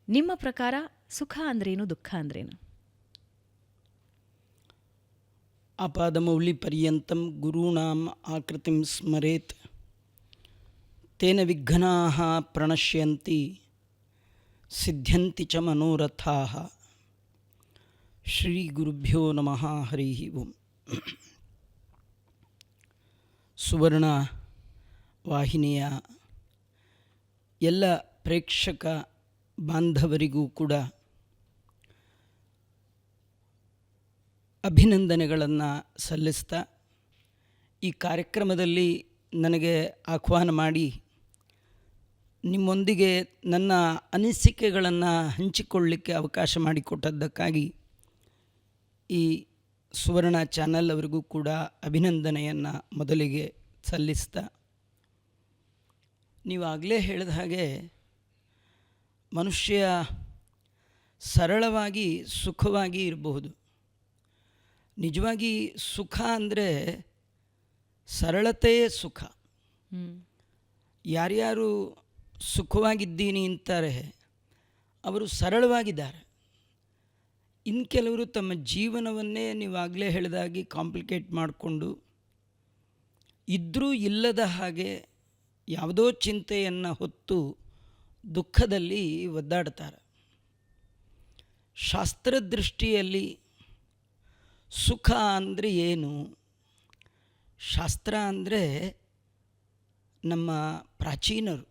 ನಿಮ್ಮ ಪ್ರಕಾರ ಸುಖ ಅಂದ್ರೇನು, ದುಃಖ ಅಂದ್ರೇನು? ಆಪಾದಮೌಲಿ ಪರ್ಯಂತಂ ಗುರುಣಾಂ ಆಕೃತಿಂ ಸ್ಮರೇತ್ ತೇನ ವಿಘ್ನಾಃ ಪ್ರಣಶ್ಯಂತಿ ಸಿದ್ಧ್ಯಂತಿ ಚ ಮನೋರಥಾಃ. ಶ್ರೀ ಗುರುಭ್ಯೋ ನಮಃ. ಹರಿ ಓಂ. ಸುವರ್ಣ ವಾಹಿನಿಯ ಎಲ್ಲ ಪ್ರೇಕ್ಷಕ ಬಾಂಧವರಿಗೂ ಕೂಡ ಅಭಿನಂದನೆಗಳನ್ನು ಸಲ್ಲಿಸ್ತಾ, ಈ ಕಾರ್ಯಕ್ರಮದಲ್ಲಿ ನನಗೆ ಆಹ್ವಾನ ಮಾಡಿ ನಿಮ್ಮೊಂದಿಗೆ ನನ್ನ ಅನಿಸಿಕೆಗಳನ್ನು ಹಂಚಿಕೊಳ್ಳಲಿಕ್ಕೆ ಅವಕಾಶ ಮಾಡಿಕೊಟ್ಟದ್ದಕ್ಕಾಗಿ ಈ ಸುವರ್ಣ ಚಾನಲ್ ಅವರಿಗೂ ಕೂಡ ಅಭಿನಂದನೆಯನ್ನು ಮೊದಲಿಗೆ ಸಲ್ಲಿಸ್ತಾ, ನೀವಾಗಲೇ ಹೇಳಿದ ಹಾಗೆ ಮನುಷ್ಯ ಸರಳವಾಗಿ ಸುಖವಾಗಿ ಇರಬಹುದು. ನಿಜವಾಗಿ ಸುಖ ಅಂದರೆ ಸರಳತೆಯೇ ಸುಖ. ಯಾರ್ಯಾರು ಸುಖವಾಗಿದ್ದೀನಿ ಅಂತಾರೆ ಅವರು ಸರಳವಾಗಿದ್ದಾರೆ. ಇನ್ನು ಕೆಲವರು ತಮ್ಮ ಜೀವನವನ್ನೇ ನೀವಾಗಲೇ ಹೇಳಿದಾಗಿ ಕಾಂಪ್ಲಿಕೇಟ್ ಮಾಡಿಕೊಂಡು ಇದ್ದರೂ ಇಲ್ಲದ ಹಾಗೆ ಯಾವುದೋ ಚಿಂತೆಯನ್ನು ಹೊತ್ತು ದುಃಖದಲ್ಲಿ ಒದ್ದಾಡ್ತಾರೆ. ಶಾಸ್ತ್ರದೃಷ್ಟಿಯಲ್ಲಿ ಸುಖ ಅಂದರೆ ಏನು? ಶಾಸ್ತ್ರ ಅಂದರೆ ನಮ್ಮ ಪ್ರಾಚೀನರು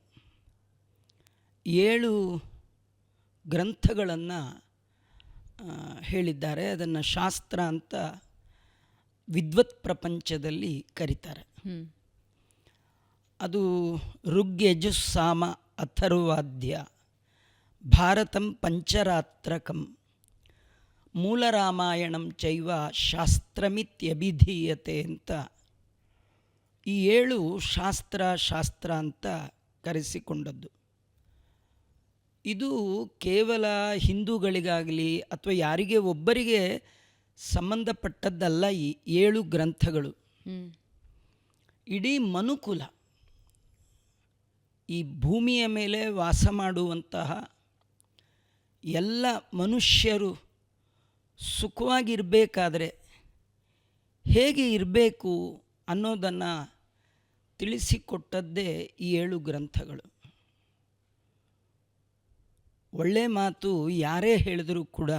7 ಗ್ರಂಥಗಳನ್ನು ಹೇಳಿದ್ದಾರೆ. ಅದನ್ನು ಶಾಸ್ತ್ರ ಅಂತ ವಿದ್ವತ್ ಪ್ರಪಂಚದಲ್ಲಿ ಕರೀತಾರೆ. ಅದು ಋಗ್ಯಜು ಸಾಮ ಅಥರ್ವಾದ್ಯ ಭಾರತಂ ಪಂಚರಾತ್ರಕಂ ಮೂಲ ರಾಮಾಯಣಂ ಚೈವ ಶಾಸ್ತ್ರಮಿತ್ಯಭಿಧೀಯತೆ ಅಂತ ಈ 7 ಶಾಸ್ತ್ರ ಅಂತ ಕರೆಸಿಕೊಂಡದ್ದು. ಇದು ಕೇವಲ ಹಿಂದೂಗಳಿಗಾಗಲಿ ಅಥವಾ ಯಾರಿಗೆ ಒಬ್ಬರಿಗೆ ಸಂಬಂಧಪಟ್ಟದ್ದಲ್ಲ. ಈ 7 ಗ್ರಂಥಗಳು ಇಡೀ ಮನುಕುಲ, ಈ ಭೂಮಿಯ ಮೇಲೆ ವಾಸ ಮಾಡುವಂತಹ ಎಲ್ಲ ಮನುಷ್ಯರು ಸುಖವಾಗಿರಬೇಕಾದ್ರೆ ಹೇಗೆ ಇರಬೇಕು ಅನ್ನೋದನ್ನು ತಿಳಿಸಿಕೊಟ್ಟದ್ದೇ ಈ 7 ಗ್ರಂಥಗಳು. ಒಳ್ಳೆ ಮಾತು ಯಾರೇ ಹೇಳಿದರೂ ಕೂಡ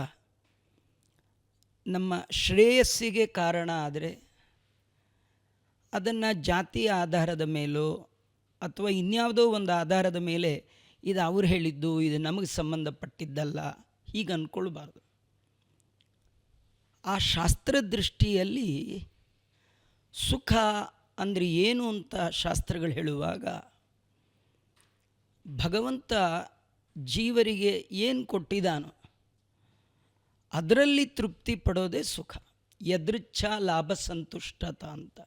ನಮ್ಮ ಶ್ರೇಯಸ್ಸಿಗೆ ಕಾರಣ ಆದರೆ ಅದನ್ನು ಜಾತಿಯ ಆಧಾರದ ಮೇಲೋ ಅಥವಾ ಇನ್ಯಾವುದೋ ಒಂದು ಆಧಾರದ ಮೇಲೆ ಇದು ಅವ್ರು ಹೇಳಿದ್ದು, ಇದು ನಮಗೆ ಸಂಬಂಧಪಟ್ಟಿದ್ದಲ್ಲ, ಹೀಗೆ ಅಂದ್ಕೊಳ್ಬಾರ್ದು. ಆ ಶಾಸ್ತ್ರದೃಷ್ಟಿಯಲ್ಲಿ ಸುಖ ಅಂದರೆ ಏನು ಅಂತ ಶಾಸ್ತ್ರಗಳು ಹೇಳುವಾಗ, ಭಗವಂತ ಜೀವರಿಗೆ ಏನು ಕೊಟ್ಟಿದ್ದಾನೋ ಅದರಲ್ಲಿ ತೃಪ್ತಿ ಪಡೋದೇ ಸುಖ. ಯದೃಚ್ಛಾ ಲಾಭ ಸಂತುಷ್ಟತ ಅಂತ.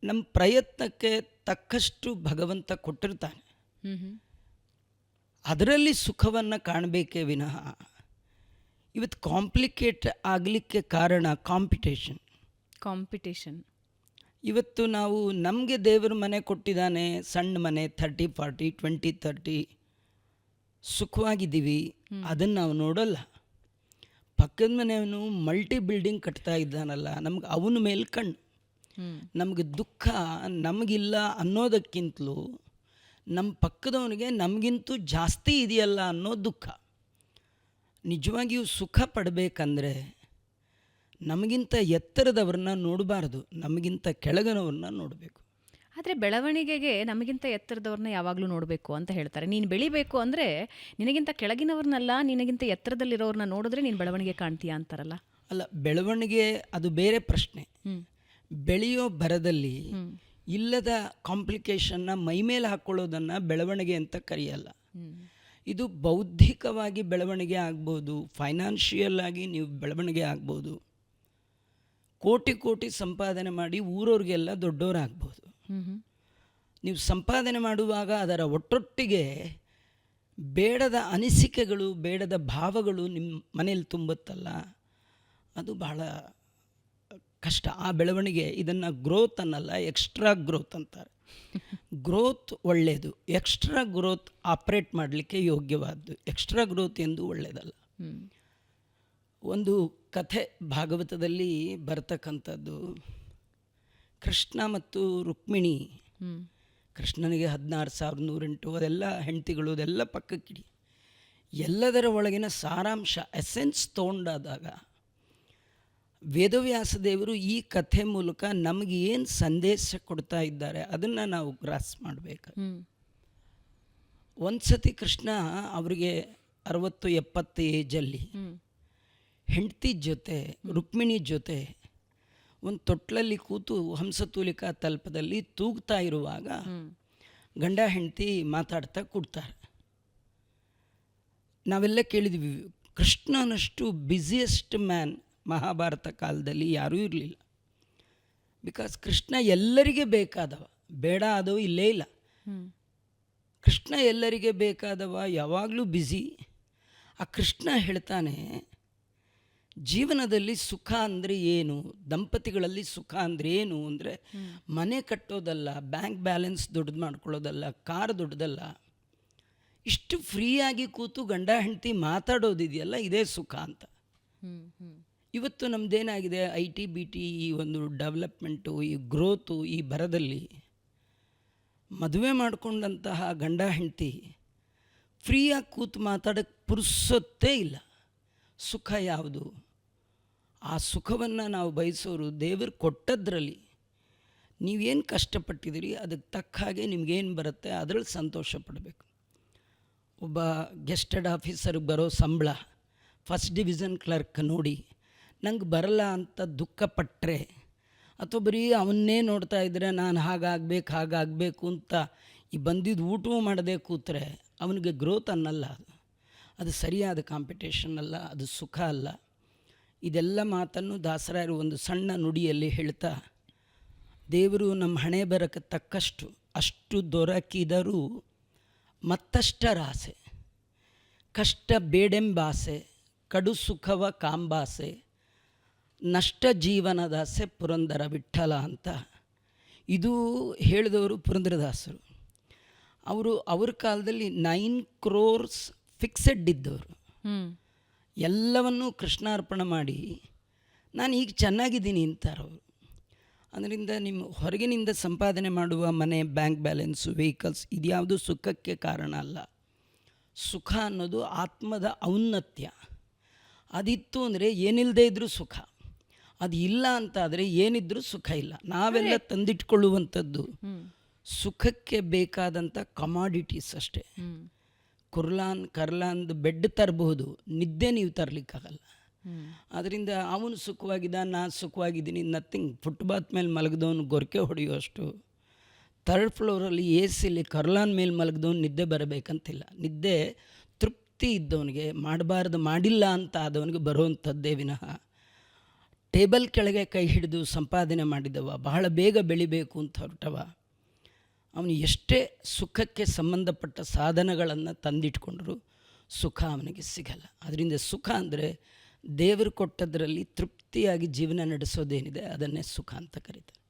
ನಮ್ಮ ಪ್ರಯತ್ನಕ್ಕೆ ತಕ್ಕಷ್ಟು ಭಗವಂತ ಕೊಟ್ಟಿರ್ತಾನೆ. ಅದರಲ್ಲಿ ಸುಖವನ್ನು ಕಾಣಬೇಕೇ ವಿನಃ ಇವತ್ತು ಕಾಂಪ್ಲಿಕೇಟ್ ಆಗಲಿಕ್ಕೆ ಕಾರಣ ಕಾಂಪಿಟೇಷನ್. ಇವತ್ತು ನಾವು ನಮಗೆ ದೇವರ ಮನೆ ಕೊಟ್ಟಿದ್ದಾನೆ, ಸಣ್ಣ ಮನೆ, 30, 40, 20, 30 ಸುಖವಾಗಿದ್ದೀವಿ, ಅದನ್ನು ನಾವು ನೋಡೋಲ್ಲ. ಪಕ್ಕದ ಮನೆಯವನು ಮಲ್ಟಿ ಬಿಲ್ಡಿಂಗ್ ಕಟ್ತಾ ಇದ್ದಾನಲ್ಲ, ನಮ್ಗೆ ಅವನ ಮೇಲೆ ಕಣ್ಣು. ನಮಗೆ ದುಃಖ ನಮಗಿಲ್ಲ ಅನ್ನೋದಕ್ಕಿಂತಲೂ ನಮ್ಮ ಪಕ್ಕದವನಿಗೆ ನಮಗಿಂತೂ ಜಾಸ್ತಿ ಇದೆಯಲ್ಲ ಅನ್ನೋ ದುಃಖ. ನಿಜವಾಗಿಯೂ ಸುಖ ಪಡಬೇಕಂದ್ರೆ ನಮಗಿಂತ ಎತ್ತರದವ್ರನ್ನ ನೋಡಬಾರ್ದು, ನಮಗಿಂತ ಕೆಳಗನವ್ರನ್ನ ನೋಡಬೇಕು. ಆದರೆ ಬೆಳವಣಿಗೆಗೆ ನಮಗಿಂತ ಎತ್ತರದವ್ರನ್ನ ಯಾವಾಗಲೂ ನೋಡಬೇಕು ಅಂತ ಹೇಳ್ತಾರೆ. ನೀನು ಬೆಳಿಬೇಕು ಅಂದರೆ ನಿನಗಿಂತ ಕೆಳಗಿನವ್ರನ್ನಲ್ಲ, ನಿನಗಿಂತ ಎತ್ತರದಲ್ಲಿರೋರನ್ನ ನೋಡಿದ್ರೆ ನೀನು ಬೆಳವಣಿಗೆ ಕಾಣ್ತೀಯ ಅಂತಾರಲ್ಲ. ಅಲ್ಲ, ಬೆಳವಣಿಗೆ ಅದು ಬೇರೆ ಪ್ರಶ್ನೆ. ಬೆಳೆಯೋ ಭರದಲ್ಲಿ ಇಲ್ಲದ ಕಾಂಪ್ಲಿಕೇಶನ್ನ ಮೈಮೇಲೆ ಹಾಕ್ಕೊಳ್ಳೋದನ್ನು ಬೆಳವಣಿಗೆ ಅಂತ ಕರೆಯಲ್ಲ. ಇದು ಬೌದ್ಧಿಕವಾಗಿ ಬೆಳವಣಿಗೆ ಆಗ್ಬೋದು, ಫೈನಾನ್ಷಿಯಲ್ ಆಗಿ ನೀವು ಬೆಳವಣಿಗೆ ಆಗ್ಬೋದು, ಕೋಟಿ ಕೋಟಿ ಸಂಪಾದನೆ ಮಾಡಿ ಊರವ್ರಿಗೆಲ್ಲ ದೊಡ್ಡವರಾಗ್ಬೋದು. ನೀವು ಸಂಪಾದನೆ ಮಾಡುವಾಗ ಅದರ ಒಟ್ಟೊಟ್ಟಿಗೆ ಬೇಡದ ಅನಿಸಿಕೆಗಳು, ಬೇಡದ ಭಾವಗಳು ನಿಮ್ಮ ಮನೇಲಿ ತುಂಬುತ್ತಲ್ಲ, ಅದು ಬಹಳ ಕಷ್ಟ. ಆ ಬೆಳವಣಿಗೆ ಇದನ್ನು ಗ್ರೋತ್ ಅನ್ನಲ್ಲ, ಎಕ್ಸ್ಟ್ರಾ ಗ್ರೋತ್ ಅಂತಾರೆ. ಗ್ರೋತ್ ಒಳ್ಳೆಯದು, ಎಕ್ಸ್ಟ್ರಾ ಗ್ರೋತ್ ಆಪ್ರೇಟ್ ಮಾಡಲಿಕ್ಕೆ ಯೋಗ್ಯವಾದ್ದು, ಎಕ್ಸ್ಟ್ರಾ ಗ್ರೋತ್ ಎಂದು ಒಳ್ಳೆಯದಲ್ಲ. ಒಂದು ಕಥೆ ಭಾಗವತದಲ್ಲಿ ಬರ್ತಕ್ಕಂಥದ್ದು, ಕೃಷ್ಣ ಮತ್ತು ರುಕ್ಮಿಣಿ. ಕೃಷ್ಣನಿಗೆ 16,108 ಅದೆಲ್ಲ ಹೆಂಡತಿಗಳು, ಅದೆಲ್ಲ ಪಕ್ಕಕ್ಕಿಡಿ. ಎಲ್ಲದರ ಒಳಗಿನ ಸಾರಾಂಶ ಎಸೆನ್ಸ್ ತೊಗೊಂಡಾದಾಗ ವೇದವ್ಯಾಸ ದೇವರು ಈ ಕಥೆ ಮೂಲಕ ನಮಗೆ ಏನು ಸಂದೇಶ ಕೊಡ್ತಾ ಇದ್ದಾರೆ ಅದನ್ನು ನಾವು ಗ್ರಾಸ್ ಮಾಡಬೇಕು. ಒಂದು ಸತಿ ಕೃಷ್ಣ ಅವರಿಗೆ 60-70 ಏಜಲ್ಲಿ ಹೆಂಡತಿ ಜೊತೆ, ರುಕ್ಮಿಣಿ ಜೊತೆ ಒಂದು ತೊಟ್ಲಲ್ಲಿ ಕೂತು ಹಂಸತೂಲಿಕಾ ತಲ್ಪದಲ್ಲಿ ತೂಗ್ತಾ ಇರುವಾಗ ಗಂಡ ಹೆಂಡತಿ ಮಾತಾಡ್ತಾ ಕೂಡ್ತಾರೆ. ನಾವೆಲ್ಲ ಕೇಳಿದ್ವಿ, ಕೃಷ್ಣನಷ್ಟು ಬ್ಯುಸಿಯೆಸ್ಟ್ ಮ್ಯಾನ್ ಮಹಾಭಾರತ ಕಾಲದಲ್ಲಿ ಯಾರೂ ಇರಲಿಲ್ಲ. ಬಿಕಾಸ್ ಕೃಷ್ಣ ಎಲ್ಲರಿಗೆ ಬೇಕಾದವ, ಬೇಡ ಆದವು ಇಲ್ಲೇ ಇಲ್ಲ. ಕೃಷ್ಣ ಎಲ್ಲರಿಗೆ ಬೇಕಾದವ, ಯಾವಾಗಲೂ ಬ್ಯುಸಿ. ಆ ಕೃಷ್ಣ ಹೇಳ್ತಾನೆ, ಜೀವನದಲ್ಲಿ ಸುಖ ಅಂದರೆ ಏನು, ದಂಪತಿಗಳಲ್ಲಿ ಸುಖ ಅಂದರೆ ಏನು ಅಂದರೆ ಮನೆ ಕಟ್ಟೋದಲ್ಲ, ಬ್ಯಾಂಕ್ ಬ್ಯಾಲೆನ್ಸ್ ದೊಡ್ಡದು ಮಾಡ್ಕೊಳ್ಳೋದಲ್ಲ, ಕಾರ್ ದೊಡ್ಡದಲ್ಲ, ಇಷ್ಟು ಫ್ರೀಯಾಗಿ ಕೂತು ಗಂಡ ಹೆಂಡತಿ ಮಾತಾಡೋದಿದೆಯಲ್ಲ, ಇದೇ ಸುಖ ಅಂತ. ಇವತ್ತು ನಮ್ಮದೇನಾಗಿದೆ, IT BT ಈ ಒಂದು ಡೆವಲಪ್ಮೆಂಟು, ಈ ಗ್ರೋತು, ಈ ಬರದಲ್ಲಿ ಮದುವೆ ಮಾಡಿಕೊಂಡಂತಹ ಗಂಡ ಹೆಂಡತಿ ಫ್ರೀಯಾಗಿ ಕೂತು ಮಾತಾಡೋಕ್ಕೆ ಪುರ್ಸೊತ್ತೇ ಇಲ್ಲ. ಸುಖ ಯಾವುದು? ಆ ಸುಖವನ್ನು ನಾವು ಬಯಸೋರು ದೇವರು ಕೊಟ್ಟದ್ರಲ್ಲಿ ನೀವೇನು ಕಷ್ಟಪಟ್ಟಿದ್ದೀರಿ ಅದಕ್ಕೆ ತಕ್ಕ ಹಾಗೆ ನಿಮಗೇನು ಬರುತ್ತೆ ಅದರಲ್ಲಿ ಸಂತೋಷ ಪಡಬೇಕು. ಒಬ್ಬ ಗೆಸ್ಟೆಡ್ ಆಫೀಸರ್ಗೆ ಬರೋ ಸಂಬಳ ಫಸ್ಟ್ ಡಿವಿಷನ್ ಕ್ಲರ್ಕ್ ನೋಡಿ ನಂಗೆ ಬರಲ್ಲ ಅಂತ ದುಃಖಪಟ್ಟರೆ, ಅಥವಾ ಬರೀ ಅವನ್ನೇ ನೋಡ್ತಾ ಇದ್ದರೆ ನಾನು ಹಾಗಾಗಬೇಕು ಅಂತ ಈ ಬಂದಿದ್ದು ಊಟವೂ ಮಾಡದೆ ಕೂತ್ರೆ ಅವನಿಗೆ ಗ್ರೋತ್ ಅನ್ನಲ್ಲ. ಅದು ಸರಿಯಾದ ಕಾಂಪಿಟೇಷನ್ ಅಲ್ಲ, ಅದು ಸುಖ ಅಲ್ಲ. ಇದೆಲ್ಲ ಮಾತನ್ನು ದಾಸರಾಯರು ಒಂದು ಸಣ್ಣ ನುಡಿಯಲ್ಲಿ ಹೇಳ್ತಾ, ದೇವರು ನಮ್ಮ ಹಣೆ ಬರಕ್ಕೆ ತಕ್ಕಷ್ಟು ಅಷ್ಟು ದೊರಕಿದರೂ ಮತ್ತಷ್ಟರಾಸೆ, ಕಷ್ಟ ಬೇಡೆಂಬಾಸೆ, ಕಡು ಸುಖವ ಕಾಂಬಾಸೆ, ನಷ್ಟ ಜೀವನದಾಸೆ ಪುರಂದರ ವಿಠಲ ಅಂತ. ಇದು ಹೇಳಿದವರು ಪುರಂದರದಾಸರು. ಅವ್ರ ಕಾಲದಲ್ಲಿ 9 crores ಫಿಕ್ಸೆಡ್ ಇದ್ದವರು. ಎಲ್ಲವನ್ನೂ ಕೃಷ್ಣಾರ್ಪಣೆ ಮಾಡಿ ನಾನು ಈಗ ಚೆನ್ನಾಗಿದ್ದೀನಿ ಅಂತಾರವರು. ಅದರಿಂದ ನಿಮ್ಮ ಹೊರಗಿನಿಂದ ಸಂಪಾದನೆ ಮಾಡುವ ಮನೆ, ಬ್ಯಾಂಕ್ ಬ್ಯಾಲೆನ್ಸು, ವೆಹಿಕಲ್ಸ್ ಇದ್ಯಾವುದು ಸುಖಕ್ಕೆ ಕಾರಣ ಅಲ್ಲ. ಸುಖ ಅನ್ನೋದು ಆತ್ಮದ ಔನ್ನತ್ಯ. ಅದಿತ್ತು ಅಂದರೆ ಏನಿಲ್ಲದೆ ಇದ್ದರೂ ಸುಖ, ಅದು ಇಲ್ಲ ಅಂತಾದರೆ ಏನಿದ್ರೂ ಸುಖ ಇಲ್ಲ. ನಾವೆಲ್ಲ ತಂದಿಟ್ಕೊಳ್ಳುವಂಥದ್ದು ಸುಖಕ್ಕೆ ಬೇಕಾದಂಥ ಕಮಾಡಿಟೀಸ್ ಅಷ್ಟೇ. ಕರ್ಲಾನ್ದು ಬೆಡ್ ತರಬಹುದು, ನಿದ್ದೆ ನೀವು ತರಲಿಕ್ಕಾಗಲ್ಲ. ಆದ್ದರಿಂದ ಅವನು ಸುಖವಾಗಿದ್ದ, ನಾನು ಸುಖವಾಗಿದ್ದೀನಿ, ನಥಿಂಗ್. ಫುಟ್ಪಾತ್ ಮೇಲೆ ಮಲಗಿದವನು ಗೊರಕೆ ಹೊಡೆಯುವಷ್ಟು, 3rd ಫ್ಲೋರಲ್ಲಿ AC ಕರ್ಲಾನ್ ಮೇಲೆ ಮಲಗಿದವನು ನಿದ್ದೆ ಬರಬೇಕಂತಿಲ್ಲ. ನಿದ್ದೆ ತೃಪ್ತಿ ಇದ್ದವನಿಗೆ, ಮಾಡಬಾರ್ದು ಮಾಡಿಲ್ಲ ಅಂತ ಆದವನಿಗೆ ಬರುವಂಥದ್ದೇ ವಿನಃ ಟೇಬಲ್ ಕೆಳಗೆ ಕೈ ಹಿಡಿದು ಸಂಪಾದನೆ ಮಾಡಿದವ, ಬಹಳ ಬೇಗ ಬೆಳಿಬೇಕು ಅಂತ ಹೊರಟವ, ಅವನು ಎಷ್ಟೇ ಸುಖಕ್ಕೆ ಸಂಬಂಧಪಟ್ಟ ಸಾಧನಗಳನ್ನು ತಂದಿಟ್ಕೊಂಡ್ರೂ ಸುಖ ಅವನಿಗೆ ಸಿಗಲ್ಲ. ಅದರಿಂದ ಸುಖ ಅಂದರೆ ದೇವರು ಕೊಟ್ಟದರಲ್ಲಿ ತೃಪ್ತಿಯಾಗಿ ಜೀವನ ನಡೆಸೋದೇನಿದೆ ಅದನ್ನೇ ಸುಖ ಅಂತ ಕರೀತಾರೆ.